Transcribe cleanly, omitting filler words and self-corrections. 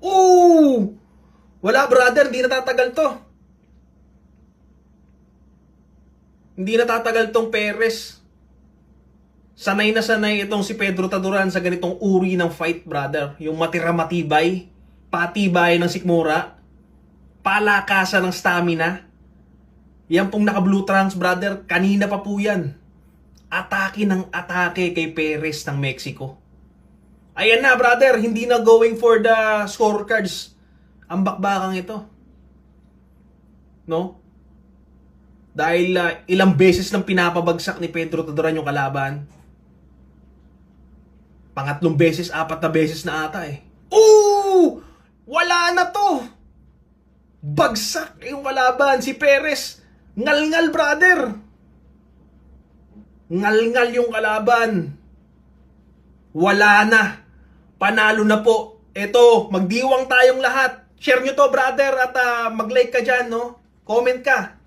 Oo! Wala brother, hindi natatagal to. Hindi natatagal tong Perez. Sanay na sanay itong si Pedro Taduran sa ganitong uri ng fight, brother. Yung matira-matibay, patibay ng sikmura, palakasan ng stamina. Yan pong naka-blue trunks, brother, kanina pa po yan. Atake ng atake kay Perez ng Mexico. Ayan na, brother, hindi na going for the scorecards ang bakbakang ito. No? Dahil ilang beses nang pinapabagsak ni Pedro Taduran yung kalaban. Pangatlong beses, apat na beses na ata eh. Oo! Wala na to! Bagsak yung kalaban, si Perez. Ngal-ngal, brother. Ngal-ngal yung kalaban. Wala na. Panalo na po. Eto, magdiwang tayong lahat. Share nyo to, brother, at mag-like ka dyan, no? Comment ka.